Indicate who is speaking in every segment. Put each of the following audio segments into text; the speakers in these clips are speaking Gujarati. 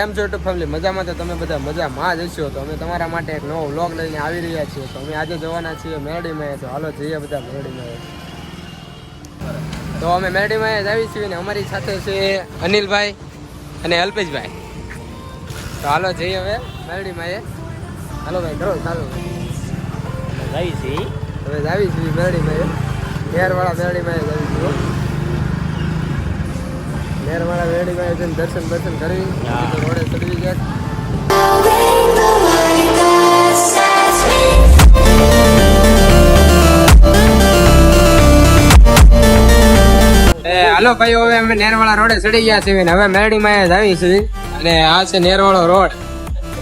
Speaker 1: કેમ છો યુટ્યુબ ફેમિલી? મજામાં? તો તમે બધા મજામાં જ હશો. તો અમે તમારા માટે એક નવો વ્લોગ લઈને આવી રહ્યા છીએ. તો અમે આજે જવાના છીએ મેરડીમાં. તો હાલો જઈએ બધા મેરડીમાં. તો અમે મેરડીમાં જ આવી છીએ ને અમારી સાથે છે અનિલભાઈ અને અલ્પેશભાઈ. તો હાલો જઈએ હવે મેરડીમાં. હાલો ભાઈ કરો ચાલો.
Speaker 2: આવી છે
Speaker 1: હવે આવી છીએ મેરડીમાં. ઘેરવાળા મેરડીમાં જ આવી છીએ. ઘેરવાળા મેરડીમાં જઈને દર્શન કરી રોડે ચડવી ગયા. હાલો ભાઈઓ, હવે અમે નેરવાળા રોડે ચડી ગયા છીએ ને હવે મેરડીમાં જ આવી છીએ. અને આ છે નેરવાળો રોડ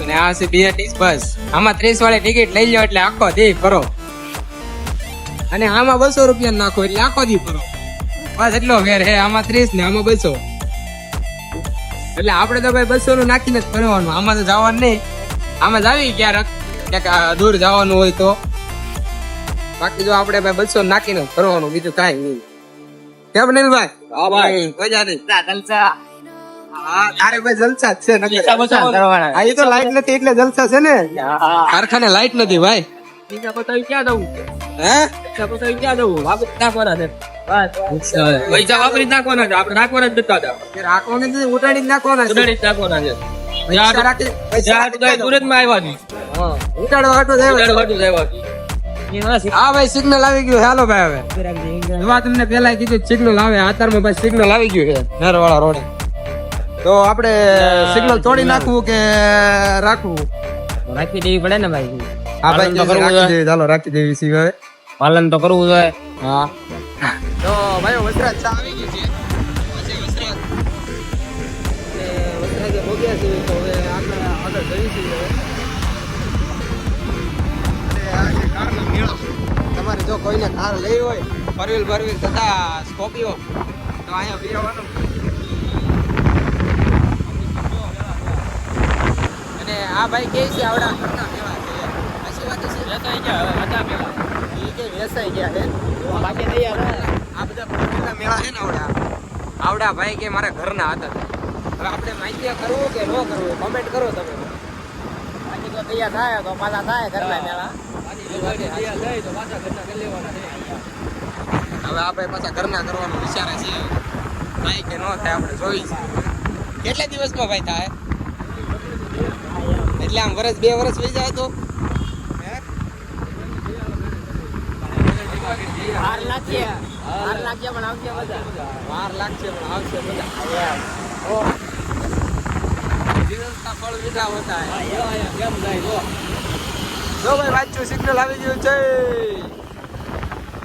Speaker 1: અને આ છે BRTS બસ. આમાં 30 વાળી ટિકિટ લઈ લો એટલે આખો દી ફરો. અને આમાં 200 રૂપિયા નાખો એટલે આખો દી ફરો. બસ એટલો ફેર હે. આમાં 30 ને આમાં 200. એટલે આપણે તો ભાઈ 200 નું નાખીને જ ફરવાનું. આમાં તો જવાનું નહીં. આમાં જ આવી ક્યારેક દૂર જવાનું હોય તો. બાકી જો આપણે ભાઈ 200 નાખીને જ ફરવાનું, બીજું કાંઈ નહીં. કેમ નીલભાઈ?
Speaker 2: હા ભાઈ,
Speaker 1: મજા નહીં.
Speaker 2: જલસા.
Speaker 1: હા તારે ભાઈ જલસા જ છે. આ તો લાઈટ નથી એટલે જલસા છે ને. કારખાને લાઈટ નથી ભાઈ.
Speaker 2: બીજા બતાવી ક્યાં જવું?
Speaker 1: હે
Speaker 2: બીજા બતાવી ક્યાં જવું? વાપરી નાખવાના છે. પૈસા વાપરી નાખવાના છે. આપણે નાખવાના જ નતા હતા.
Speaker 1: રાખવાનું નથી, ઉડાડી જ નાખવાના છે.
Speaker 2: ઉડાડી જ નાખવાના છે.
Speaker 1: પૈસા રાખી પૈસા
Speaker 2: સુરતમાં આવ્યા છે.
Speaker 1: હા ઉડાડવા હાટો જાય.
Speaker 2: ઉડાડવા આવ્યા છે.
Speaker 1: હા ભાઈ સિગ્નલ આવી ગયું. હાલો ભાઈ હવે એવા તમને પેલા કીધું સિગ્નલ આવે. આતારમાં ભાઈ સિગ્નલ આવી ગયું છે નરવાળા રોડે. તો આપણે સિગ્નલ તોડી નાખવું કે રાખવું?
Speaker 2: રાખી દેવી પડે ને ભાઈ.
Speaker 1: હા ભાઈ રાખી દેવી. ચાલો રાખી દેવી છે હવે.
Speaker 2: પાલન તો કરવું જોઈએ.
Speaker 1: હા તો ભાઈ વસરાજ ચા આવી ગઈ છે. પછી વસરાજ ભોગ્યા છે. તો હવે આગળ જઈ છે હવે. તમારે જો કોઈને કાર લઈ હોય, ફરવીલ ભરવીલ તથા સ્કોર્પિયો, તો અહીંયા બેસવાનું. અને આ ભાઈ કે છે આવડા કરતા કેવા છે. સાચી વાત છે.
Speaker 2: વેચાઈ ગયા હવે. હતા પેલા
Speaker 1: એ કે વેચાઈ ગયા છે.
Speaker 2: બાકી નહીં યાર.
Speaker 1: આ બધા ફરવીલના મેળા છે ને આવડા ભાઈ કે મારા ઘરના હતા. હવે આપણે માહિતી કરવું કે ન કરવું કોમેન્ટ કરો તમે.
Speaker 2: બાકી તો તૈયાર થાય તો પાછા થાય ઘરના મેળા.
Speaker 1: હવે આપણે પાછા ઘરના કરવાનું વિચારે છીએ. થાય કે ન થાય આપણે જોઈ છે. કેટલા દિવસમાં ભાઈ થાય? એટલે આમ વર્ષ 2 વર્ષ વહી જાય તો
Speaker 2: વાર લાગશે પણ આવશે બધા.
Speaker 1: વાર લાગશે પણ આવશે બધા. દિવસના ફળ મીઠા હોતા હે.
Speaker 2: કેમ જાય
Speaker 1: જો ભાઈ પાછું સિગ્નલ આવી ગયું છે.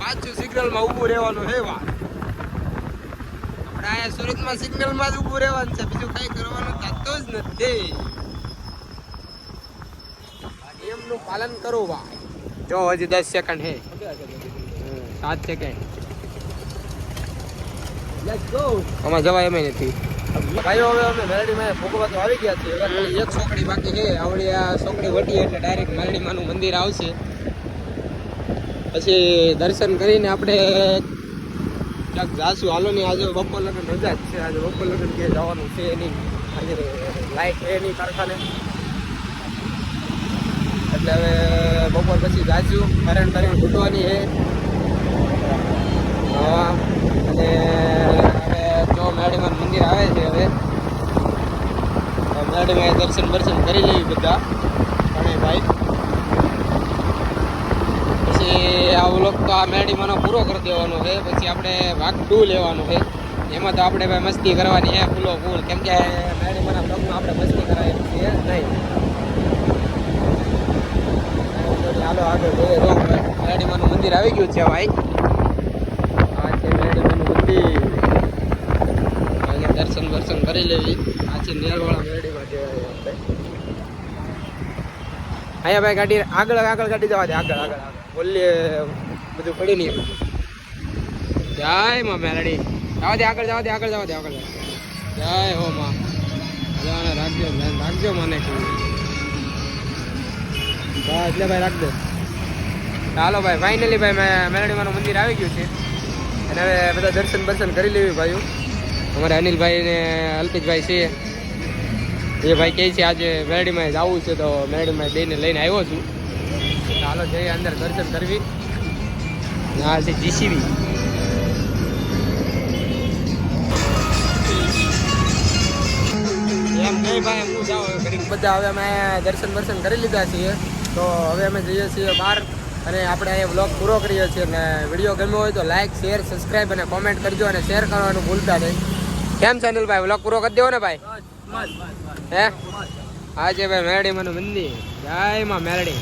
Speaker 1: પાછું સિગ્નલ માં ઊભું રહેવાનું છે. વાર આપણે અહીંયા સુરતમાં સિગ્નલ માં જ ઊભું રહેવાનું છે. બીજું કઈ કરવાનું થતું જ નથી. નિયમનું પાલન કરો ભાઈ. જો હજી 10 સેકન્ડ છે. 7 સેકન્ડ.
Speaker 2: Let's go.
Speaker 1: આમાં જવાય એમ નથી. ભાઈઓ હવે અમે મેરડીમાં ભોગવા તો આવી ગયા છીએ. એક સોકડી બાકી છે. આવડી આ સોકડી વટી એટલે ડાયરેક્ટ મેરડીમાંનું મંદિર આવશે. પછી દર્શન કરીને આપણે ક્યાંક જાશું. હાલો ની આજે બપોર લગ્ન રજા જ છે. આજે બપોર લગ્ન ક્યાંય જવાનું છે નહીં. આજે લાઈટ છે નહીં કારખાને. એટલે હવે બપોર પછી જાશું. કરણ ઘૂંટવાની છે. હા અને હવે જો મેરડીમાં મંદિર આવે છે. હવે મેરડીમાં દર્શન કરી લેવી બધા અને ભાઈ. પછી આ વ્લોગ તો આ મેરડીમાંનો પૂરો કરી દેવાનો છે. પછી આપણે ભાગ 2 લેવાનો છે. એમાં તો આપણે ભાઈ મસ્તી કરવાની છે ફૂલો ફૂલ. કેમ કે મેરડીમાંના બ્લોગમાં આપણે મસ્તી કરાવી છીએ નહીં. હાલો આગળ જોઈએ. જો મેરડીમાંનું મંદિર આવી ગયું છે ભાઈ. આ છે મેરડીમાંનું મંદિર. દર્શન કરી લેવી. આ છે નેરવાળા મેરડીમાં કહેવાય આપણે. અહીંયા ભાઈ ગાડી આગળ ગાડી જવા દે. આગળ બોલીએ બધું પડી નહીં. જય માં મેરડી. જવા દે આગળ જવા દે. જય હો માં. રાખજો મને એટલે ભાઈ રાખ દે. ચાલો ભાઈ ફાઇનલી ભાઈ મેરડીમાંનું મંદિર આવી ગયું છે. અને હવે બધા દર્શન કરી લેવી ભાઈઓ. અમારે અનિલભાઈ ને અલ્પેશભાઈ છે. એ ભાઈ કહે છે આજે મેરડીમાં જવું છે તો મેરડીમાં બેને લઈને આવ્યો છું. ચાલો જઈએ અંદર દર્શન કરવી. આ છે જીસીબી. એમ નહીં ભાઈ હું જાઉં ઘડીક બધા હવે અમે દર્શન દર્શન કરી લીધા છીએ તો હવે અમે જઈએ છીએ બહાર અને આપણે અહીંયા વ્લોગ પૂરો કરીએ છીએ. અને વિડીયો ગમ્યો હોય તો લાઈક શેર સબસ્ક્રાઈબ અને કોમેન્ટ કરજો અને શેર કરવાનું ભૂલતા નહીં. કેમ ચેનલ ભાઈ વ્લોગ પૂરો કરી દેવો ને ભાઈ? હે આજે ભાઈ મેરડીમાંનું મંદિર. જય માં મેરડી.